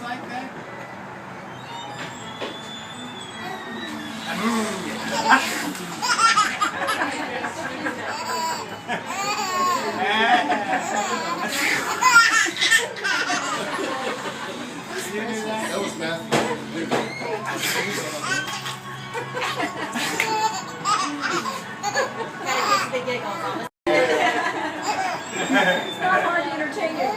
like that? That was Matthew. It's not hard to entertain you.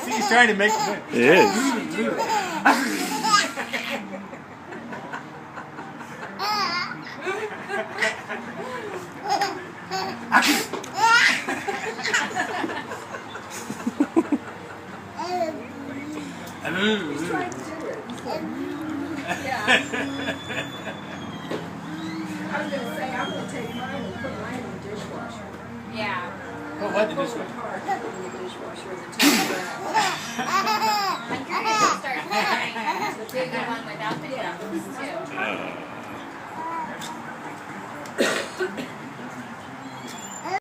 See, he's trying to make it. It is. He's trying to do it. Yeah. I was going to say, I'm going to take mine and put mine in the dishwasher. Yeah. Oh, what? The It's dishwasher? hard to put in the dishwasher as a tiny I'm curious to start trying the bigger one without the cups too.